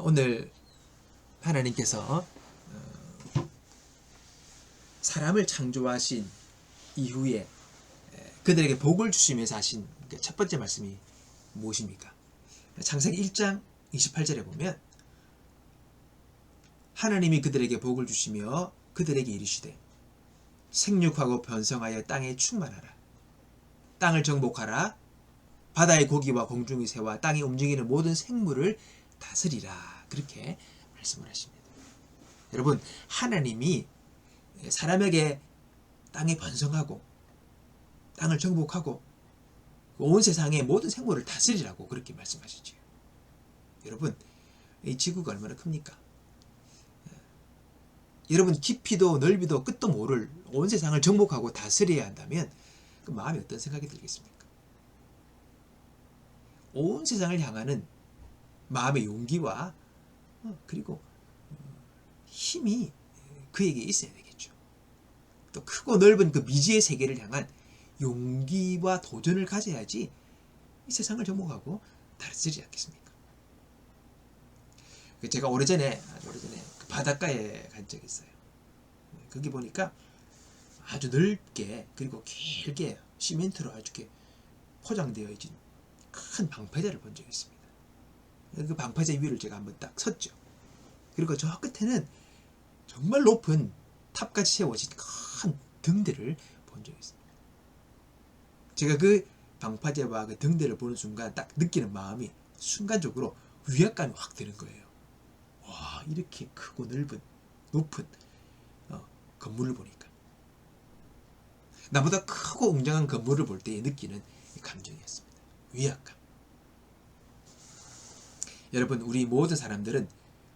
오늘 하나님께서 사람을 창조하신 이후에 그들에게 복을 주시면서 하신 첫 번째 말씀이 무엇입니까? 창세기 1장 28절에 보면 하나님이 그들에게 복을 주시며 그들에게 이르시되 생육하고 번성하여 땅에 충만하라. 땅을 정복하라. 바다의 고기와 공중의 새와 땅에 움직이는 모든 생물을 다스리라. 그렇게 말씀을 하십니다. 여러분, 하나님이 사람에게 땅에 번성하고 땅을 정복하고 온 세상의 모든 생물을 다스리라고 그렇게 말씀하시죠. 여러분, 이 지구가 얼마나 큽니까? 여러분, 깊이도 넓이도 끝도 모를 온 세상을 정복하고 다스려야 한다면 그 마음에 어떤 생각이 들겠습니까? 온 세상을 향하는 마음의 용기와 그리고 힘이 그에게 있어야 되겠죠. 또 크고 넓은 그 미지의 세계를 향한 용기와 도전을 가져야지 이 세상을 정복하고 다스리지 않겠습니까? 제가 오래전에 그 바닷가에 간 적이 있어요. 거기 보니까 아주 넓게 그리고 길게 시멘트로 아주 이렇게 포장되어 있는 큰 방파제를 본 적이 있습니다. 그 방파제 위를 제가 한번 딱 섰죠. 그리고 저 끝에는 정말 높은 탑까지 세워진 큰 등대를 본 적이 있습니다. 제가 그 방파제와 그 등대를 보는 순간 딱 느끼는 마음이 순간적으로 위압감이 확 드는 거예요. 와, 이렇게 크고 넓은 높은 건물을 보니까 나보다 크고 웅장한 건물을 볼 때 느끼는 감정이었습니다. 위압감. 여러분, 우리 모든 사람들은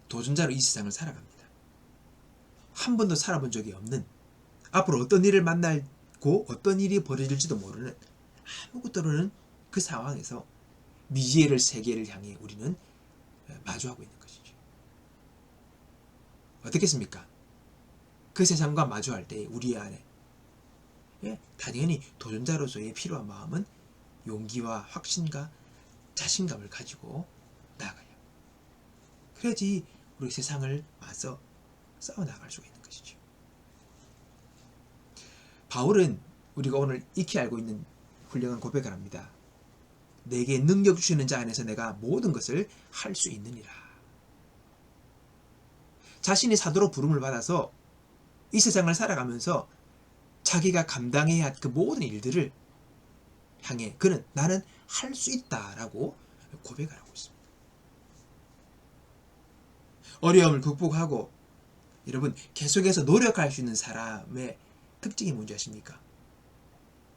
도전자로 이 세상을 살아갑니다. 한 번도 살아본 적이 없는, 앞으로 어떤 일을 만나고 어떤 일이 벌어질지도 모르는, 아무것도 모르는 그 상황에서 미지의 세계를 향해 우리는 마주하고 있는 것이죠. 어떻겠습니까? 그 세상과 마주할 때 우리 안에 당연히 도전자로서의 필요한 마음은 용기와 확신과 자신감을 가지고 나아가요. 그래야지 우리 세상을 맞서 싸워나갈 수가 있는 것이죠. 바울은 우리가 오늘 익히 알고 있는 훌륭한 고백을 합니다. 내게 능력 주시는 자 안에서 내가 모든 것을 할 수 있느니라. 자신이 사도로 부름을 받아서 이 세상을 살아가면서 자기가 감당해야 할 그 모든 일들을 향해 그는 나는 할 수 있다라고 고백을 하고 있습니다. 어려움을 극복하고 여러분 계속해서 노력할 수 있는 사람의 특징이 뭔지 아십니까?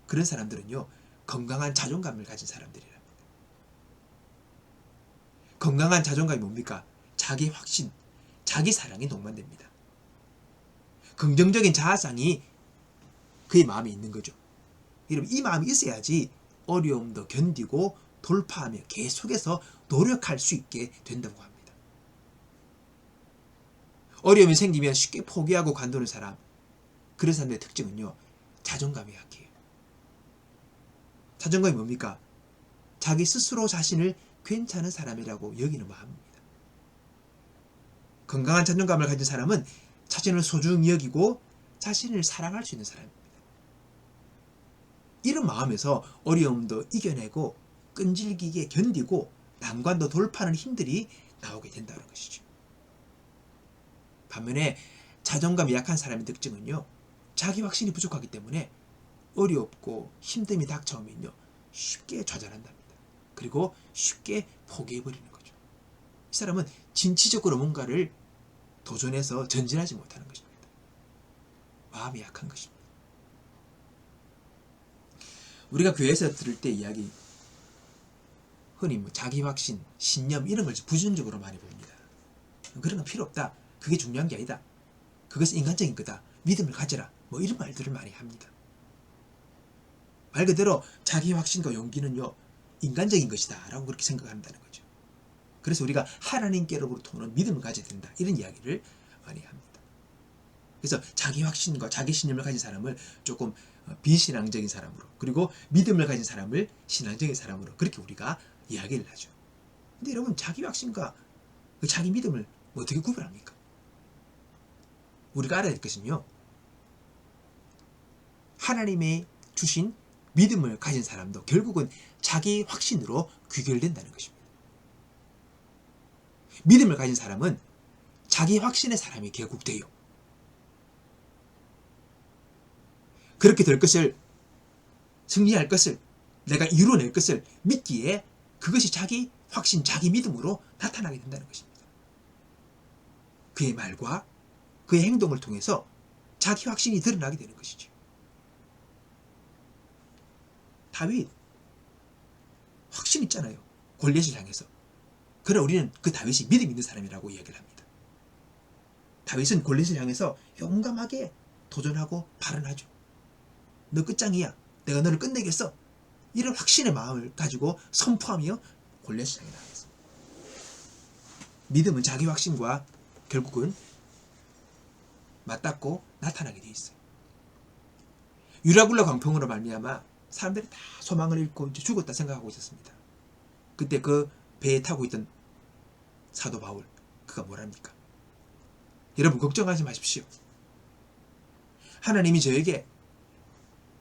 그런 사람들은요, 건강한 자존감을 가진 사람들이랍니다. 건강한 자존감이 뭡니까? 자기 확신, 자기 사랑이 동반됩니다. 긍정적인 자아상이 그의 마음에 있는 거죠. 여러분, 이 마음이 있어야지 어려움도 견디고 돌파하며 계속해서 노력할 수 있게 된다고 합니다. 어려움이 생기면 쉽게 포기하고 관두는 사람, 그런 사람의 특징은요, 자존감이 약해요. 자존감이 뭡니까? 자기 스스로 자신을 괜찮은 사람이라고 여기는 마음입니다. 건강한 자존감을 가진 사람은 자신을 소중히 여기고 자신을 사랑할 수 있는 사람입니다. 이런 마음에서 어려움도 이겨내고 끈질기게 견디고 난관도 돌파하는 힘들이 나오게 된다는 것이죠. 반면에 자존감이 약한 사람의 특징은요, 자기 확신이 부족하기 때문에 어렵고 힘듦이 닥쳐오면요, 쉽게 좌절한답니다. 그리고 쉽게 포기해버리는 거죠. 이 사람은 진취적으로 뭔가를 도전해서 전진하지 못하는 것입니다. 마음이 약한 것입니다. 우리가 교회에서 들을 때 이야기, 흔히 자기 확신, 신념 이런 걸 부정적으로 많이 봅니다. 그런 건 필요 없다. 그게 중요한 게 아니다. 그것은 인간적인 거다. 믿음을 가져라. 이런 말들을 많이 합니다. 말 그대로 자기 확신과 용기는요, 인간적인 것이다 라고 그렇게 생각한다는 거죠. 그래서 우리가 하나님께로부터 오는 믿음을 가져야 된다, 이런 이야기를 많이 합니다. 그래서 자기 확신과 자기 신념을 가진 사람을 조금 비신앙적인 사람으로, 그리고 믿음을 가진 사람을 신앙적인 사람으로 그렇게 우리가 이야기를 하죠. 근데 여러분, 자기 확신과 그 자기 믿음을 어떻게 구별합니까? 우리가 알아야 될 것은요, 하나님의 주신 믿음을 가진 사람도 결국은 자기 확신으로 귀결된다는 것입니다. 믿음을 가진 사람은 자기 확신의 사람이 결국 돼요. 그렇게 될 것을, 승리할 것을, 내가 이루어낼 것을 믿기에 그것이 자기 확신, 자기 믿음으로 나타나게 된다는 것입니다. 그의 말과 그의 행동을 통해서 자기 확신이 드러나게 되는 것이죠. 다윗 확신 있잖아요. 골리앗을 향해서. 그러나 우리는 그 다윗이 믿음 있는 사람이라고 이야기를 합니다. 다윗은 골리앗을 향해서 용감하게 도전하고 발언하죠. 너 끝장이야. 내가 너를 끝내겠어. 이런 확신의 마음을 가지고 선포하며 골리앗을 향해 나아갔습니다. 믿음은 자기 확신과 결국은 맞닿고 나타나게 돼 있어요. 유라굴라 광풍으로 말미암아 사람들이 다 소망을 잃고 이제 죽었다 생각하고 있었습니다. 그때 그 배에 타고 있던 사도 바울, 그가 뭐랍니까? 여러분 걱정하지 마십시오. 하나님이 저에게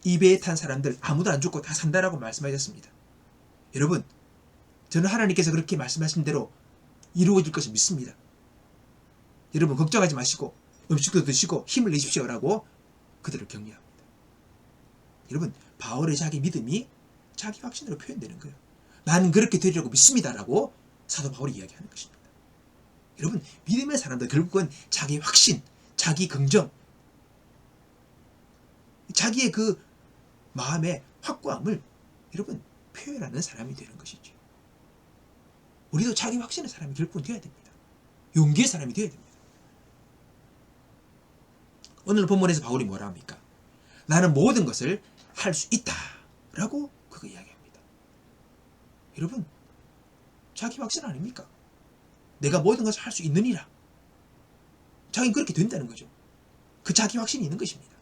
이 배에 탄 사람들 아무도 안 죽고 다 산다라고 말씀하셨습니다. 여러분, 저는 하나님께서 그렇게 말씀하신 대로 이루어질 것을 믿습니다. 여러분 걱정하지 마시고 음식도 드시고 힘을 내십시오라고 그들을 격려합니다. 여러분, 바울의 자기 믿음이 자기 확신으로 표현되는 거예요. 나는 그렇게 되리라고 믿습니다라고 사도 바울이 이야기하는 것입니다. 여러분, 믿음의 사람들 결국은 자기 확신, 자기 긍정, 자기의 그 마음의 확고함을 여러분 표현하는 사람이 되는 것이죠. 우리도 자기 확신의 사람이 결국은 되어야 됩니다. 용기의 사람이 되어야 됩니다. 오늘 본문에서 바울이 뭐라 합니까? 나는 모든 것을 할 수 있다 라고 그거 이야기합니다. 여러분, 자기 확신 아닙니까? 내가 모든 것을 할 수 있느니라. 자기는 그렇게 된다는 거죠. 그 자기 확신이 있는 것입니다.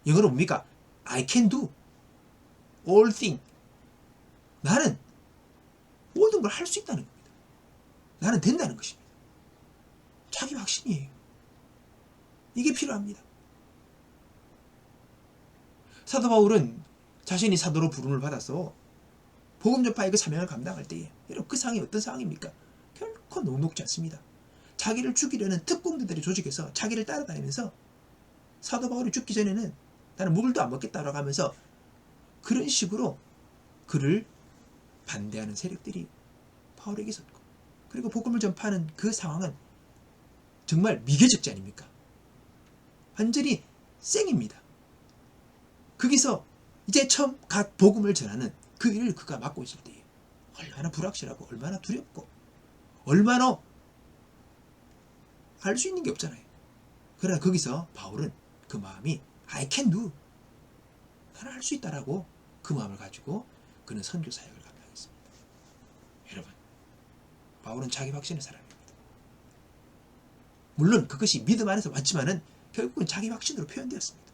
영어로 뭡니까? I can do all things. 나는 모든 걸 할 수 있다는 겁니다. 나는 된다는 것입니다. 자기 확신이에요. 이게 필요합니다. 사도 바울은 자신이 사도로 부름을 받아서 복음 전파의 그 사명을 감당할 때에 여러분 그 상황이 어떤 상황입니까? 결코 녹록지 않습니다. 자기를 죽이려는 특공대들의 조직에서 자기를 따라다니면서 사도 바울이 죽기 전에는 나는 물도 안 먹겠다라고 하면서 그런 식으로 그를 반대하는 세력들이 바울에게 있었고, 그리고 복음을 전파하는 그 상황은 정말 미개적지 아닙니까? 완전히 쌩입니다. 거기서 이제 처음 갓 복음을 전하는 그 일을 그가 맡고 있을 때에 얼마나 불확실하고 얼마나 두렵고 얼마나 알 수 있는 게 없잖아요. 그러나 거기서 바울은 그 마음이 I can do, 나는 할 수 있다라고 그 마음을 가지고 그는 선교 사역을 감당했습니다. 여러분, 바울은 자기 확신의 사람입니다. 물론 그것이 믿음 안에서 왔지만은 결국은 자기 확신으로 표현되었습니다.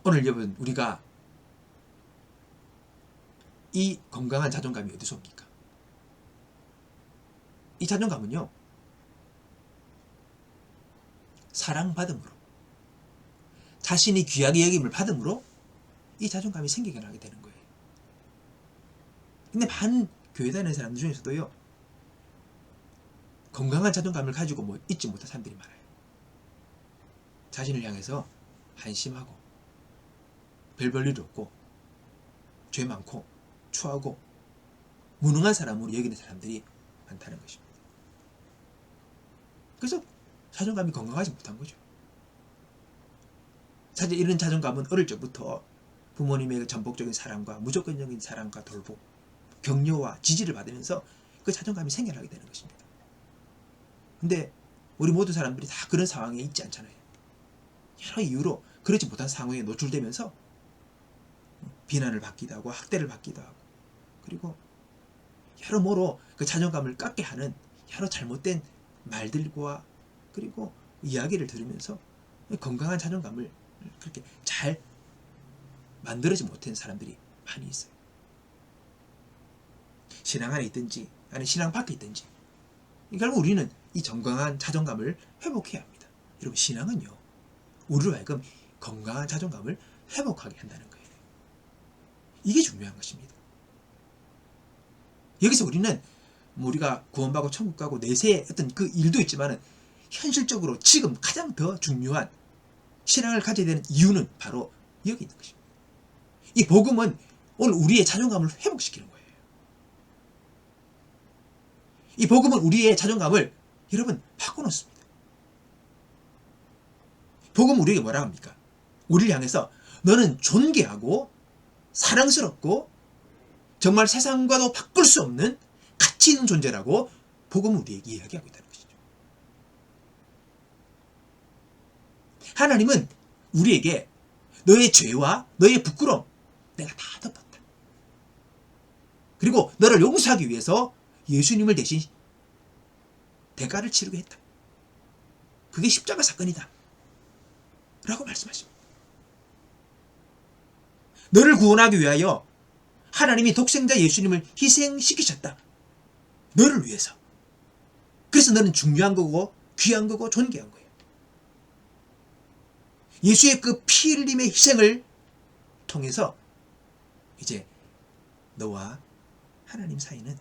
오늘 여러분, 우리가 이 건강한 자존감이 어디서 옵니까? 이 자존감은요, 사랑받음으로, 자신이 귀하게 여김을 받음으로 이 자존감이 생기게 나게 되는 거예요. 근데 많은 교회 다니는 사람들 중에서도요, 건강한 자존감을 가지고 잊지 못한 사람들이 많아요. 자신을 향해서 한심하고 별 볼 일 없고 죄 많고 추하고 무능한 사람으로 여기는 사람들이 많다는 것입니다. 그래서 자존감이 건강하지 못한 거죠. 사실 이런 자존감은 어릴 적부터 부모님의 전폭적인 사랑과 무조건적인 사랑과 돌보, 격려와 지지를 받으면서 그 자존감이 생겨나게 되는 것입니다. 근데 우리 모든 사람들이 다 그런 상황에 있지 않잖아요. 여러 이유로 그렇지 못한 상황에 노출되면서 비난을 받기도 하고 학대를 받기도 하고, 그리고 여러모로 그 자존감을 깎게 하는 여러 잘못된 말들과 그리고 이야기를 들으면서 건강한 자존감을 그렇게 잘 만들어지 못한 사람들이 많이 있어요. 신앙 안에 있든지 아니면 신앙 밖에 있든지 결국 우리는 이 건강한 자존감을 회복해야 합니다. 여러분, 신앙은요, 우리로 하여금 건강한 자존감을 회복하게 한다는 거예요. 이게 중요한 것입니다. 여기서 우리는 우리가 구원받고 천국 가고 내세의 어떤 그 일도 있지만은 현실적으로 지금 가장 더 중요한 신앙을 가져야 되는 이유는 바로 여기 있는 것입니다. 이 복음은 오늘 우리의 자존감을 회복시키는 거예요. 이 복음은 우리의 자존감을 여러분 바꿔놓습니다. 복음은 우리에게 뭐라 합니까? 우리를 향해서 너는 존귀하고 사랑스럽고 정말 세상과도 바꿀 수 없는 가치 있는 존재라고 복음은 우리에게 이야기하고 있다는 것이죠. 하나님은 우리에게 너의 죄와 너의 부끄러움 내가 다 덮었다. 그리고 너를 용서하기 위해서 예수님을 대신 대가를 치르게 했다. 그게 십자가 사건이다. 라고 말씀하십니다. 너를 구원하기 위하여 하나님이 독생자 예수님을 희생시키셨다. 너를 위해서. 그래서 너는 중요한 거고 귀한 거고 존귀한 거예요. 예수의 그 피 흘림의 희생을 통해서 이제 너와 하나님 사이는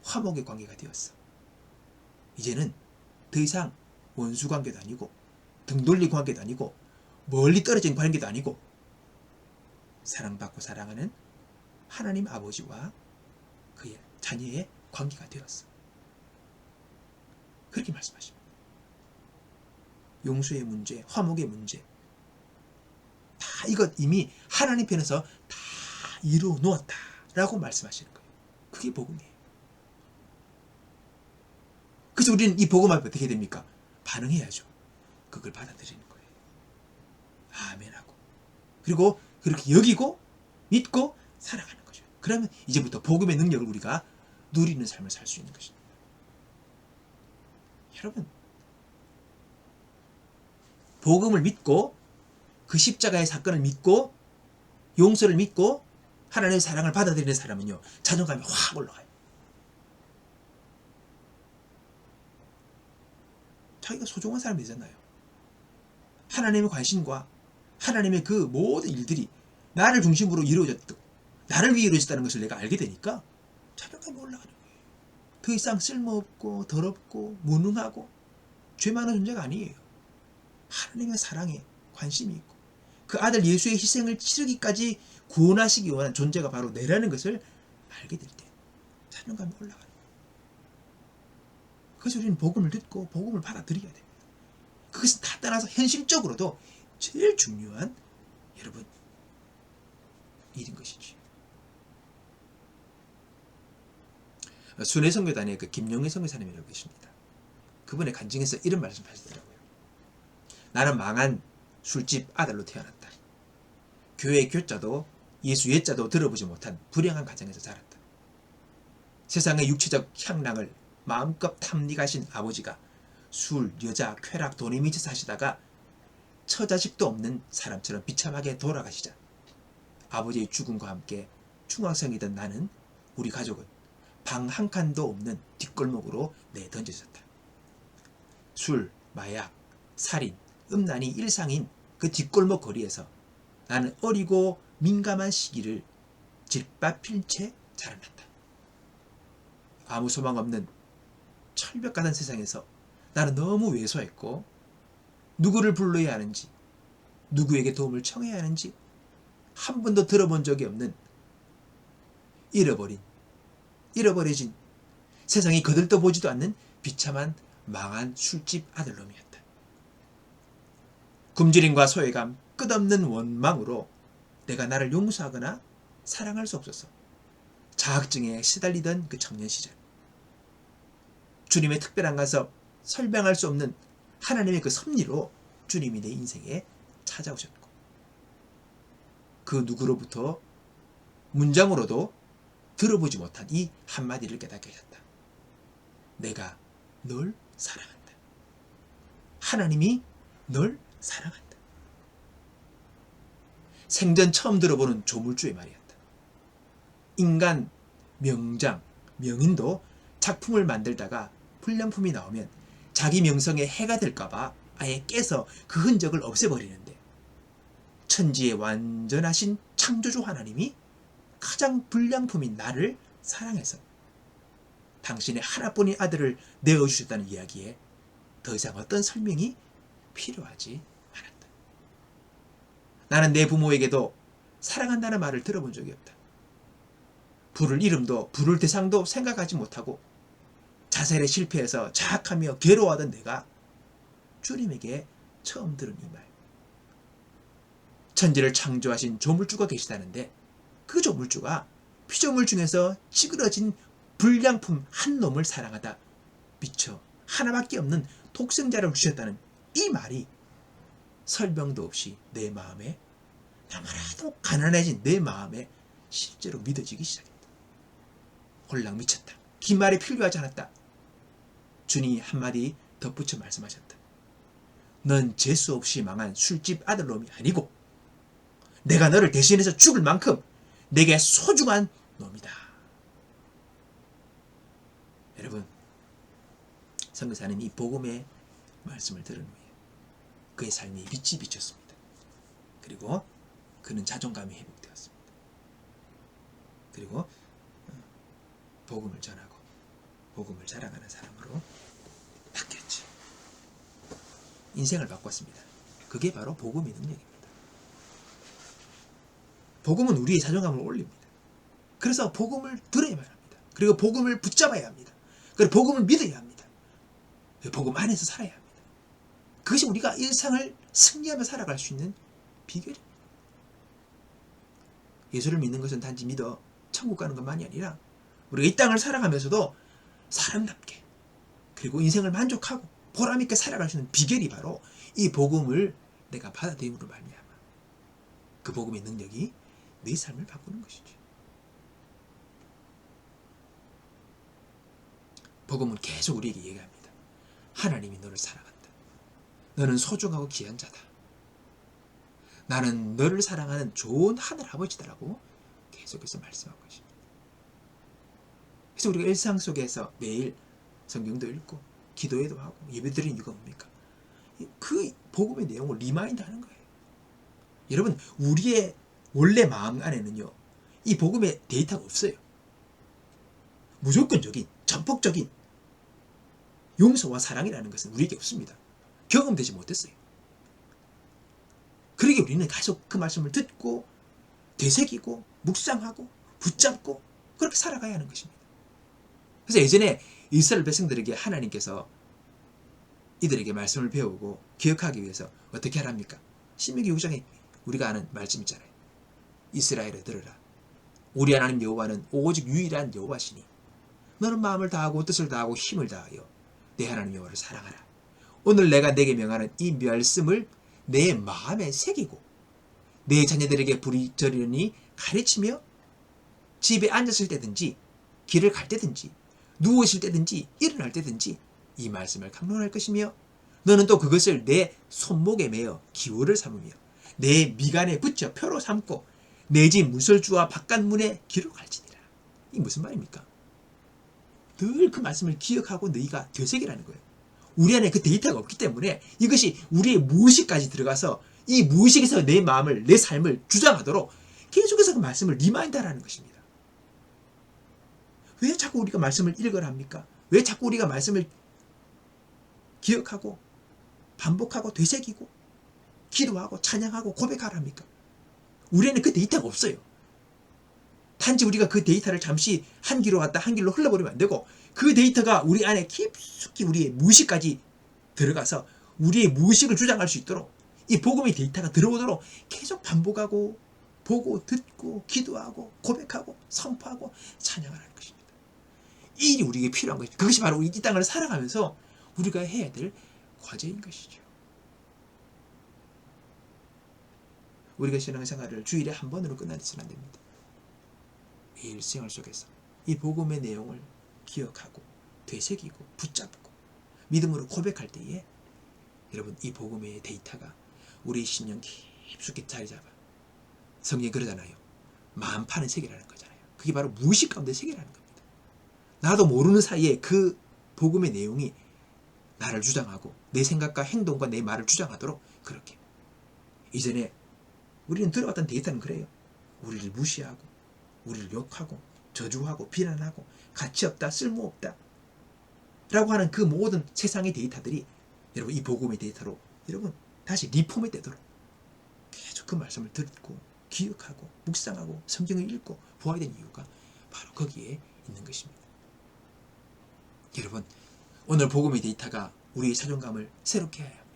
화목의 관계가 되었어. 이제는 더 이상 원수 관계도 아니고 등 돌리 관계도 아니고 멀리 떨어진 관계도 아니고 사랑받고 사랑하는 하나님 아버지와 그의 자녀의 관계가 되었어. 그렇게 말씀하십니다. 용서의 문제, 화목의 문제 다 이것 이미 하나님 편에서 다 이루어 놓았다라고 말씀하시는 거예요. 그게 복음이에요. 그래서 우리는 이 복음 앞에 어떻게 됩니까? 반응해야죠. 그걸 받아들이는 거예요. 아멘하고. 그리고 그렇게 여기고 믿고 살아가는 거죠. 그러면 이제부터 복음의 능력을 우리가 누리는 삶을 살 수 있는 것입니다. 여러분, 복음을 믿고 그 십자가의 사건을 믿고 용서를 믿고 하나님의 사랑을 받아들이는 사람은요, 자존감이 확 올라가요. 자기가 소중한 사람이 되잖아요. 하나님의 관심과 하나님의 그 모든 일들이 나를 중심으로 이루어졌고 나를 위해 이루어졌다는 것을 내가 알게 되니까 자존감이 올라가는 거예요. 더 이상 쓸모없고 더럽고 무능하고 죄 많은 존재가 아니에요. 하나님의 사랑에 관심이 있고 그 아들 예수의 희생을 치르기까지 구원하시기 원한 존재가 바로 내라는 것을 알게 될 때 자존감이 올라가는 거예요. 그래서 우리는 복음을 듣고 복음을 받아들여야 됩니다. 그것은 다 떠나서 현실적으로도 제일 중요한 여러분 일인 것이지. 순회선교단의 그 김용희 선교사님이라고 계십니다. 그분의 간증에서 이런 말씀을 하시더라고요. 나는 망한 술집 아들로 태어났다. 교회 교자도 예수 예자도 들어보지 못한 불행한 가정에서 자랐다. 세상의 육체적 향락을 마음껏 탐닉하신 아버지가 술, 여자, 쾌락, 돈에 미쳐 사시다가 처자식도 없는 사람처럼 비참하게 돌아가시자 아버지의 죽음과 함께 중학생이던 나는 우리 가족은 방 한 칸도 없는 뒷골목으로 내던져졌다. 술, 마약, 살인, 음란이 일상인 그 뒷골목 거리에서 나는 어리고 민감한 시기를 짓밟힌 채 자라났다. 아무 소망 없는 철벽 같은 세상에서 나는 너무 왜소했고 누구를 불러야 하는지 누구에게 도움을 청해야 하는지 한 번도 들어본 적이 없는 잃어버려진 세상이 거들떠보지도 않는 비참한 망한 술집 아들놈이었다. 굶주림과 소외감, 끝없는 원망으로 내가 나를 용서하거나 사랑할 수 없어서 자학증에 시달리던 그 청년 시절 주님의 특별한 간섭, 설명할 수 없는 하나님의 그 섭리로 주님이 내 인생에 찾아오셨고 그 누구로부터 문장으로도 들어보지 못한 이 한마디를 깨닫게 하셨다. 내가 널 사랑한다. 하나님이 널 사랑한다. 생전 처음 들어보는 조물주의 말이었다. 인간, 명장, 명인도 작품을 만들다가 불량품이 나오면 자기 명성에 해가 될까봐 아예 깨서 그 흔적을 없애버리는데, 천지의 완전하신 창조주 하나님이 가장 불량품인 나를 사랑해서 당신의 하나뿐인 아들을 내어주셨다는 이야기에 더 이상 어떤 설명이 필요하지 않았다. 나는 내 부모에게도 사랑한다는 말을 들어본 적이 없다. 부를 이름도 부를 대상도 생각하지 못하고 자살에 실패해서 자학하며 괴로워하던 내가 주님에게 처음 들은 이 말. 천지를 창조하신 조물주가 계시다는데 그 조물주가 피조물 중에서 찌그러진 불량품 한 놈을 사랑하다 미처 하나밖에 없는 독생자를 주셨다는 이 말이 설명도 없이 내 마음에, 너무나도 가난해진 내 마음에 실제로 믿어지기 시작했다. 홀랑 미쳤다. 긴 말이 필요하지 않았다. 주님이 한마디 덧붙여 말씀하셨다. 넌 재수 없이 망한 술집 아들놈이 아니고 내가 너를 대신해서 죽을 만큼 내게 소중한 놈이다. 여러분, 선교사는 이 복음의 말씀을 들은 후에 그의 삶이 빛이 비쳤습니다. 그리고 그는 자존감이 회복되었습니다. 그리고 복음을 전하고 복음을 자랑하는 사람으로 바뀌었죠. 인생을 바꿨습니다. 그게 바로 복음의 능력입니다. 복음은 우리의 자존감을 올립니다. 그래서 복음을 들어야만 합니다. 그리고 복음을 붙잡아야 합니다. 그리고 복음을 믿어야 합니다. 복음 안에서 살아야 합니다. 그것이 우리가 일상을 승리하며 살아갈 수 있는 비결입니다. 예수를 믿는 것은 단지 믿어 천국 가는 것만이 아니라 우리가 이 땅을 살아가면서도 사람답게 그리고 인생을 만족하고 보람있게 살아갈 수 있는 비결이 바로 이 복음을 내가 받아들임으로 말미암아 그 복음의 능력이 내 삶을 바꾸는 것이죠. 복음은 계속 우리에게 얘기합니다. 하나님이 너를 사랑한다. 너는 소중하고 귀한 자다. 나는 너를 사랑하는 좋은 하늘 아버지다라고 계속해서 말씀하고 있습니다. 그래서 우리가 일상 속에서 매일 성경도 읽고 기도회도 하고 예배드리는 이유가 뭡니까? 그 복음의 내용을 리마인드 하는 거예요. 여러분, 우리의 원래 마음 안에는요, 이 복음의 데이터가 없어요. 무조건적인, 전폭적인 용서와 사랑이라는 것은 우리에게 없습니다. 경험되지 못했어요. 그러기에 우리는 계속 그 말씀을 듣고 되새기고 묵상하고 붙잡고 그렇게 살아가야 하는 것입니다. 그래서 예전에 이스라엘 백성들에게 하나님께서 이들에게 말씀을 배우고 기억하기 위해서 어떻게 하랍니까? 신명기 6장에 우리가 아는 말씀 있잖아요. 이스라엘에 들으라. 우리 하나님 여호와는 오직 유일한 여호와시니 너는 마음을 다하고 뜻을 다하고 힘을 다하여 내 하나님 여호와를 사랑하라. 오늘 내가 내게 명하는 이 말씀을 내 마음에 새기고 내 자녀들에게 부리저리니 가르치며 집에 앉았을 때든지 길을 갈 때든지 누우실 때든지 일어날 때든지 이 말씀을 강론할 것이며 너는 또 그것을 내 손목에 매어 기호를 삼으며 내 미간에 붙여 표로 삼고 내 집 문설주와 바깥문에 기록할지니라. 이게 무슨 말입니까? 늘 그 말씀을 기억하고 너희가 되새기라는 거예요. 우리 안에 그 데이터가 없기 때문에 이것이 우리의 무의식까지 들어가서 이 무의식에서 내 마음을, 내 삶을 주장하도록 계속해서 그 말씀을 리마인드하라는 것입니다. 왜 자꾸 우리가 말씀을 읽으라 합니까? 왜 자꾸 우리가 말씀을 기억하고 반복하고 되새기고 기도하고 찬양하고 고백하라 합니까? 우리에는 그 데이터가 없어요. 단지 우리가 그 데이터를 잠시 한 길로 갔다 한 길로 흘러버리면 안 되고 그 데이터가 우리 안에 깊숙이 우리의 무의식까지 들어가서 우리의 무의식을 주장할 수 있도록 이 복음의 데이터가 들어오도록 계속 반복하고 보고 듣고 기도하고 고백하고 선포하고 찬양하라는 것입니다. 이 일이 우리에게 필요한 것입니다. 그것이 바로 이 땅을 살아가면서 우리가 해야 될 과제인 것이죠. 우리가 신앙생활을 주일에 한 번으로 끝나서는 안 됩니다. 매일 생활 속에서 이 복음의 내용을 기억하고 되새기고 붙잡고 믿음으로 고백할 때에 여러분 이 복음의 데이터가 우리 심령 깊숙이 자리 잡아. 성경이 그러잖아요. 마음 파는 세계라는 거잖아요. 그게 바로 무의식 가운데 세계라는 겁니다. 나도 모르는 사이에 그 복음의 내용이 나를 주장하고 내 생각과 행동과 내 말을 주장하도록 그렇게. 이전에 우리는 들어왔던 데이터는 그래요. 우리를 무시하고 우리를 욕하고 저주하고 비난하고 가치없다, 쓸모없다 라고 하는 그 모든 세상의 데이터들이 여러분 이 복음의 데이터로 여러분 다시 리폼이 되도록 계속 그 말씀을 듣고 기억하고 묵상하고 성경을 읽고 보아야 되는 이유가 바로 거기에 있는 것입니다. 여러분 오늘 복음의 데이터가 우리의 자존감을 새롭게 해야 합니다.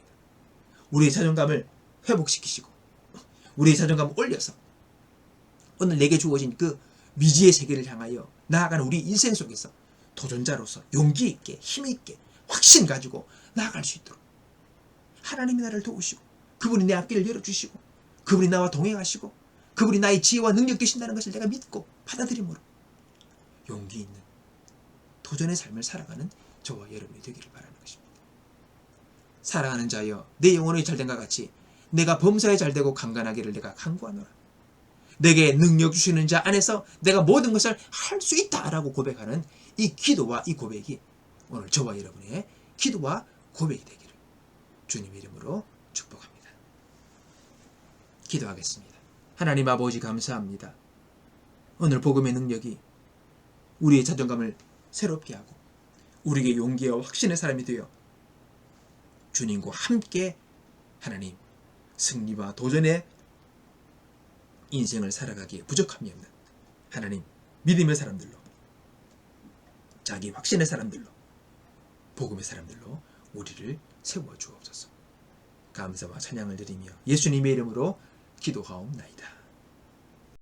우리의 자존감을 회복시키시고 우리의 자존감을 올려서 오늘 내게 주어진 그 미지의 세계를 향하여 나아가는 우리 인생 속에서 도전자로서 용기 있게 힘 있게 확신 가지고 나아갈 수 있도록 하나님이 나를 도우시고 그분이 내 앞길을 열어주시고 그분이 나와 동행하시고 그분이 나의 지혜와 능력 되신다는 것을 내가 믿고 받아들임으로 용기 있는 도전의 삶을 살아가는 저와 여러분이 되기를 바라는 것입니다. 사랑하는 자여 내 영혼이 잘된과 같이 내가 범사에 잘되고 강건하기를 내가 간구하노라. 내게 능력 주시는 자 안에서 내가 모든 것을 할 수 있다라고 고백하는 이 기도와 이 고백이 오늘 저와 여러분의 기도와 고백이 되기를 주님의 이름으로 축복합니다. 기도하겠습니다. 하나님 아버지 감사합니다. 오늘 복음의 능력이 우리의 자존감을 새롭게 하고 우리에게 용기와 확신의 사람이 되어 주님과 함께 하나님 승리와 도전의 인생을 살아가기에 부족함이 없는 하나님 믿음의 사람들로 자기 확신의 사람들로 복음의 사람들로 우리를 세워 주옵소서. 감사와 찬양을 드리며 예수님의 이름으로 기도하옵나이다.